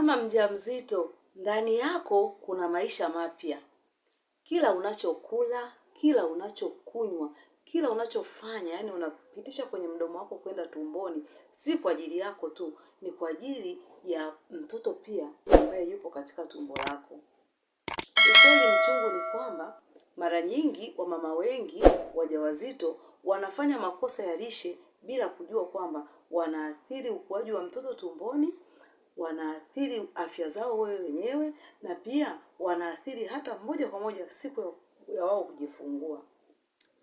Mama mjamzito, ndani yako kuna maisha mapya. Kila unachokula, kila unachokunywa, kila unachofanya, yani unapitisha kwenye mdomo wako kwenda tumboni, si kwa ajili yako tu, ni kwa ajili ya mtoto pia ambaye yupo katika tumbo lako. Ukweli mchungu ni kwamba mara nyingi wamama wengi wajawazito wanafanya makosa ya lishe bila kujua kwamba wanaathiri ukuaji wa mtoto tumboni, wanaathiri afya zao wenyewe, na pia wanaathiri hata moja kwa moja siku ya wao kujifungua.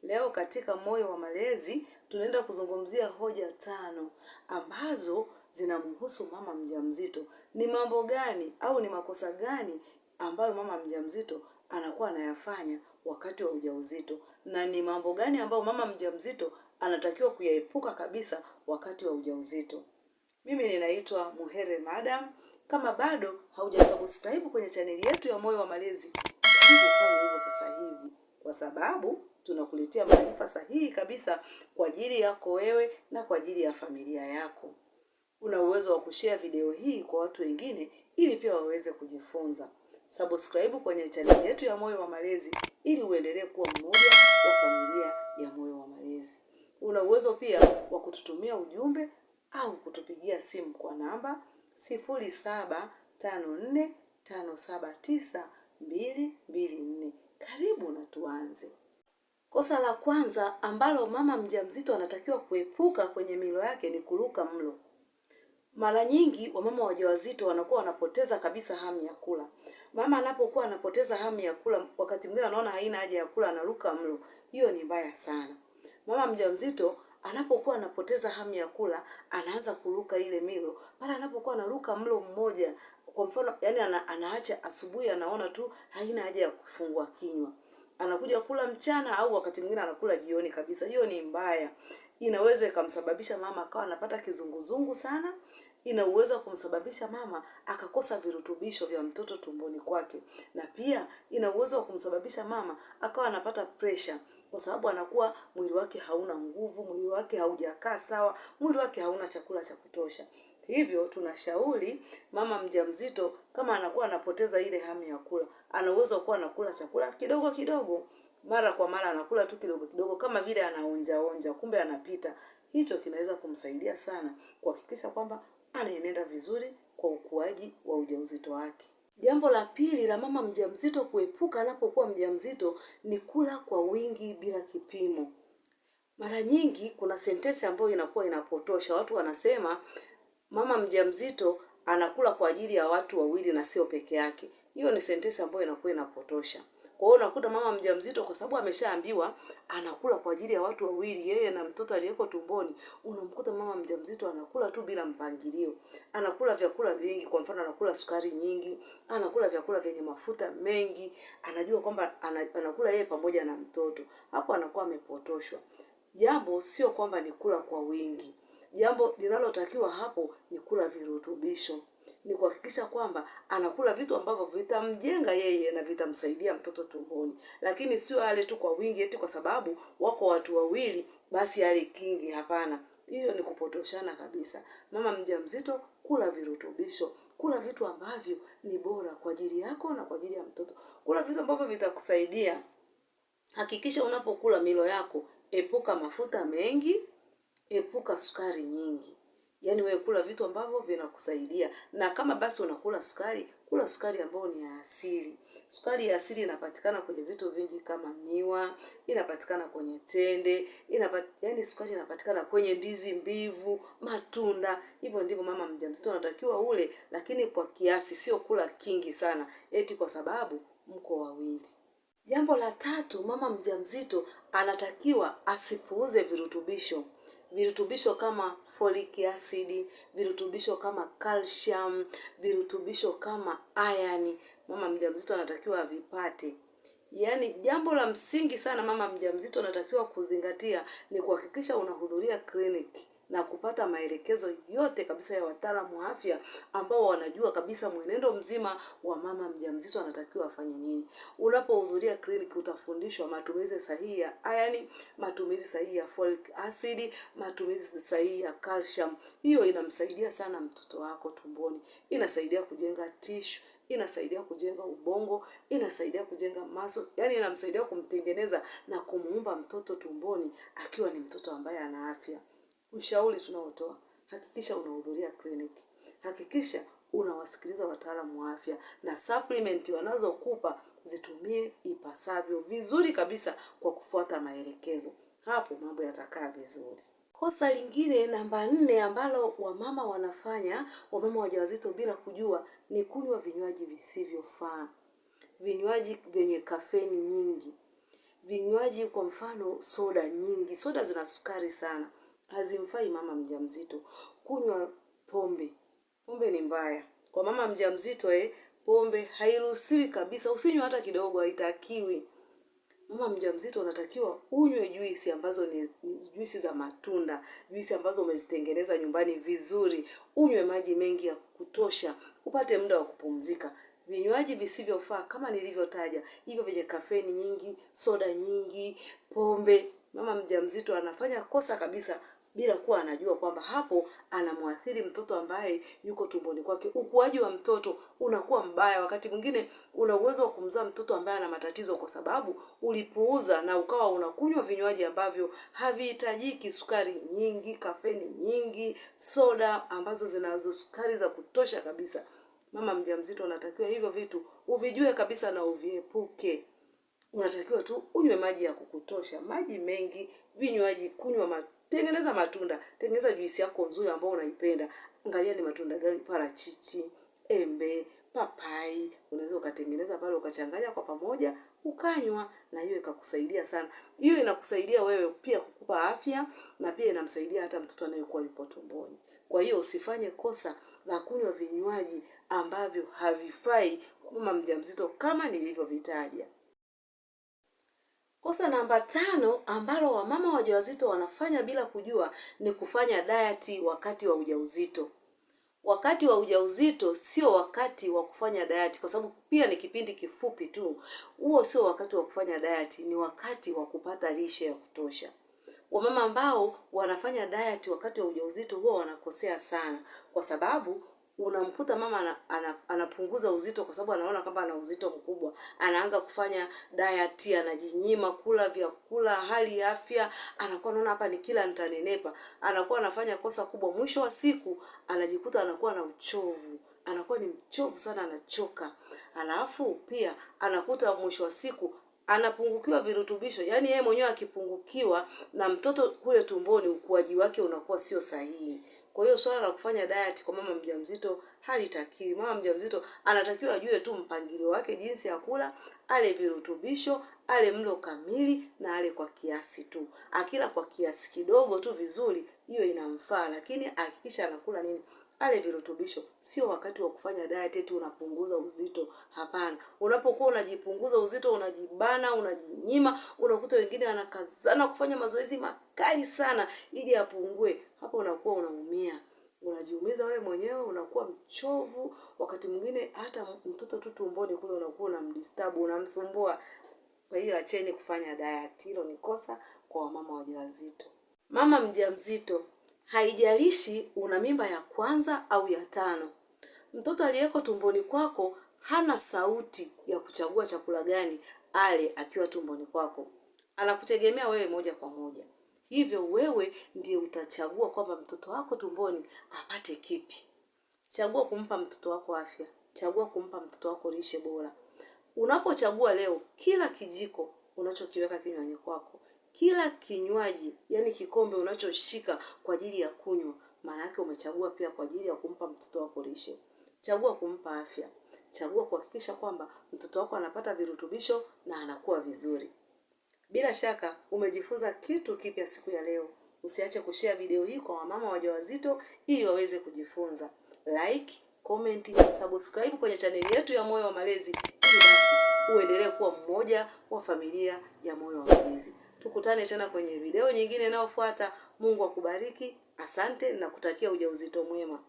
Leo katika Moyo wa Malezi tunaenda kuzungumzia hoja 5 ambazo zinamhusu mama mjamzito. Ni mambo gani au ni makosa gani ambayo mama mjamzito anakuwa anayafanya wakati wa ujauzito, na ni mambo gani ambayo mama mjamzito anatakiwa kuyaepuka kabisa wakati wa ujauzito. Mimi ninaitwa Muhere Madam. Kama bado haujasubscribe kwenye chaneli yetu ya Moyo wa Malezi, karibu ufanye hivyo sasa hivi, kwa sababu tunakuletea maarifa sahihi kabisa kwa ajili yako wewe na kwa ajili ya familia yako. Una uwezo wa kushare video hii kwa watu wengine ili pia waweze kujifunza. Subscribe kwenye chaneli yetu ya Moyo wa Malezi ili uendelee kuwa mmoja wa familia ya Moyo wa Malezi. Una uwezo pia wa kututumia ujumbe au kutupigia simu kwa namba 0754579224. Karibu na tuanze. Kosa la kwanza ambalo mama mjamzito anatakiwa kuepuka kwenye milo yake ni kuruka mlo. Mara nyingi wamama wajawazito wanakuwa wanapoteza kabisa hamu ya kula. Mama anapokuwa anapoteza hamu ya kula, wakati mwingine anaona haina haja ya kula, anaruka mlo. Hiyo ni mbaya sana. Mama mjamzito anapokuwa anapoteza hamu ya kula, anaanza kuruka ile milo. Mara anapokuwa anaruka mlo mmoja, kwa mfano, yani anaacha asubuhi, anaona tu haina haja ya kufungua kinywa, anakuja kula mchana au wakati mwingine anakula jioni kabisa. Hiyo ni mbaya. Inaweza ikamsababisha mama akawa anapata kizunguzungu sana. Inaweza kumsababisha mama akakosa virutubisho vya mtoto tumboni kwake. Na pia inaweza kumsababisha mama akawa anapata pressure, kwa sababu anakuwa mwili wake hauna nguvu, mwili wake haujakaa sawa, mwili wake hauna chakula cha kutosha. Hivyo tunashauri mama mjamzito, kama anakuwa anapoteza ile hamu ya kula, anaweza kuwa anakula chakula kidogo kidogo, mara kwa mara anakula tu kidogo kidogo, kama vile anaonja, kumbe anapita. Hicho kinaweza kumsaidia sana kuhakikisha kwamba anaenenda vizuri kwa ukuaji wa ujauzito wake. Jambo la pili la mama mjamzito kuepuka anapokuwa mjamzito ni kula kwa wingi bila kipimo. Mara nyingi kuna sentensi ambayo inakuwa inapotosha. Watu wanasema mama mjamzito anakula kwa ajili ya watu wawili na sio peke yake. Hiyo ni sentensi ambayo inakuwa inapotosha. Kwa hiyo unakuta mama mjamzito, kwa sababu ameshaambiwa anakula kwa ajili ya watu wawili, yeye na mtoto aliyeko tumboni, unamkuta mama mjamzito anakula tu bila mpangilio. Anakula vyakula vingi, kwa mfano anakula sukari nyingi, anakula vyakula vyenye mafuta mengi, anajua kwamba anakula yeye pamoja na mtoto. Hapo anakuwa amepotoshwa. Jambo sio kwamba ni kula kwa wingi. Jambo linalotakiwa hapo ni kula virutubisho. Ni kuhakikisha kwamba anakula vitu ambavyo vitamjenga yeye na vitamsaidia mtoto tumboni. Lakini sio ale tu kwa wingi eti kwa sababu wako watu wawili basi ale kingi. Hapana. Hiyo ni kupotoshana kabisa. Mama mjamzito, kula virutubisho. Kula vitu ambavyo ni bora kwa ajili yako na kwa ajili ya mtoto. Kula vitu ambavyo vitakusaidia. Hakikisha unapokula milo yako, epuka mafuta mengi, epuka sukari nyingi. Yaani wewe kula vitu ambavyo vinakusaidia. Na kama basi unakula sukari, kula sukari ambayo ni ya asili. Sukari ya asili inapatikana kwenye vitu vingi kama miwa, inapatikana kwenye tende, yaani sukari inapatikana kwenye ndizi mbivu, matunda. Hivyo ndivyo mama mjamzito anatakiwa ule, lakini kwa kiasi, sio kula kingi sana eti kwa sababu mko wawili. Jambo la 3, mama mjamzito anatakiwa asipuuze virutubisho. Virutubisho kama folic acid, virutubisho kama calcium, virutubisho kama iron, mama mjamzito anatakiwa avipate. Yaani jambo la msingi sana mama mjamzito anatakiwa kuzingatia ni kuhakikisha unahudhuria kliniki na kupata maelekezo yote kabisa ya wataalamu wa afya ambao wanajua kabisa mwenendo mzima wa mama mjamzito anatakiwa afanye nini. Unapohudhuria kliniki utafundishwa matumizi sahihi ya iron, matumizi sahihi ya folic acid, matumizi sahihi ya calcium. Hiyo inamsaidia sana mtoto wako tumboni. Inasaidia kujenga tishu, inasaidia kujenga ubongo, inasaidia kujenga maso, yani inamsaidia kumtengeneza na kumuumba mtoto tumboni akiwa ni mtoto ambaye ana afya. Ushauri tunaotoa, hakikisha unahudhuria kliniki. Hakikisha unawasikiliza wataalamu wa afya na supplement wanazokupa zitumie ipasavyo vizuri kabisa kwa kufuata maelekezo. Hapo mambo yatakaa vizuri. Kosa lingine namba 4 ambalo wamama wanafanya, wamama wajawazito bila kujua, ni kunywa vinywaji visivyofaa. Vinywaji vyenye kafeni nyingi. Vinywaji kwa mfano soda nyingi. Soda zina sukari sana. Hazimfai mama mjamzito. Kunywa pombe. Pombe ni mbaya. Kwa mama mjamzito pombe hairuhusiwi kabisa. Usinywe hata kidogo, haitakiwi. Mama mjamzito unatakiwa unywe juisi ambazo ni juisi za matunda, juisi ambazo umezitengeneza nyumbani vizuri, unywe maji mengi ya kutosha, upate muda wa kupumzika. Vinywaji visivyofaa kama nilivyotaja, hivyo vyenye kafeni nyingi, soda nyingi, pombe, mama mjamzito anafanya kosa kabisa bila kuwa anajua kwamba hapo anamwathiri mtoto ambaye yuko tumboni kwake. Ukuaji wa mtoto unakuwa mbaya. Wakati mwingine una uwezo wa kumzaa mtoto ambaye ana matatizo kwa sababu ulipuuza na ukawa unakunywa vinywaji ambavyo havihitajiki, sukari nyingi, kafeni nyingi, soda ambazo zinazo sukari za kutosha kabisa. Mama mjamzito unatakiwa hivyo vitu uvijue kabisa na uviepuke. Unatakiwa tu unywe maji ya kukutosha, maji mengi, vinywaji, tengeneza matunda, tengeneza juisi yako nzuri ambayo unaipenda. Angalia ni matunda gani, parachichi, embe, papai, unaweza ukatengeneza pale ukachanganya kwa pamoja, ukanywa, na hiyo ikakusaidia sana. Hiyo inakusaidia wewe pia kukupa afya na pia inamsaidia hata mtoto anayekuwa yupo tumboni. Kwa hiyo usifanye kosa la kunywa vinywaji ambavyo havifai kwa mama mjamzito kama nilivyovitaja. Kosa namba 5 ambalo wamama wajawazito wanafanya bila kujua ni kufanya diet wakati wa ujauzito. Wakati wa ujauzito sio wakati wa kufanya diet, kwa sababu pia ni kipindi kifupi tu. Huo sio wakati wa kufanya diet, ni wakati wa kupata lishe ya kutosha. Wamama ambao wanafanya diet wakati wa ujauzito huwa wanakosea sana, kwa sababu unamkuta mama anapunguza uzito kwa sababu anaona kama ana uzito mkubwa. Anaanza kufanya diet, anajinyima kula vyakula hali afya, anakuwa anaona hapa nikila nitanenepa. Anakuwa anafanya kosa kubwa, mwisho wa siku anajikuta anakuwa na uchovu. Anakuwa ni mchovu sana, anachoka. Alafu pia anakuta mwisho wa siku anapungukiwa virutubisho. Yaani yeye mwenyewe akipungukiwa na mtoto kule tumboni, ukuaji wake unakuwa sio sahihi. Kwa hiyo swala la kufanya diet kwa mama mjamzito halitakiwi. Mama mjamzito anatakiwa ajue tu mpangilio wake, jinsi ya kula, ale virutubisho, ale mlo kamili na ale kwa kiasi tu. Akila kwa kiasi kidogo tu vizuri, hiyo inamfaa, lakini hakikisha anakula nini? Ale virutubisho. Sio wakati wa kufanya diet eti unapunguza uzito. Hapana. Unapokuwa unajipunguza uzito, unajibana, unajinyima, unakuta wengine anakazana kufanya mazoezi makali sana ili apungue. Hapo unakuwa unaumia. Unajiumiza wewe mwenyewe, unakuwa mchovu, wakati mwingine hata mtoto tu tumboni kule unakuwa unamdisturb, unamsumbua. Kwa hiyo acheni kufanya diet. Hilo ni kosa kwa wamama wajawazito. Mama mjamzito, haijalishi una mimba ya kwanza au ya 5. Mtoto aliyeko tumboni kwako hana sauti ya kuchagua chakula gani ale akiwa tumboni kwako. Anakutegemea wewe moja kwa moja. Hivyo wewe ndiye utachagua kwamba mtoto wako tumboni apate kipi. Chagua kumpa mtoto wako afya. Chagua kumpa mtoto wako lishe bora. Unapochagua leo, kila kijiko unachokiweka kinywani kwako, kila kinywaji, yani kikombe unachoshika kwa ajili ya kunywa, maana yake umechagua pia kwa ajili ya kumpa mtoto wako lishe. Chagua kumpa afya. Chagua kuhakikisha kwamba mtoto wako anapata virutubisho na anakuwa vizuri. Bila shaka umejifunza kitu kipya siku ya leo. Usiache kushare video hii kwa wamama wajawazito ili waweze kujifunza. Like, comment, subscribe kwenye channel yetu ya Moyo wa Malezi ili basi uendelee kuwa mmoja wa familia ya Moyo wa Malezi. Tukutane tena kwenye video nyingine inayofuata. Mungu akubariki. Asante na kutakia ujauzito mwema.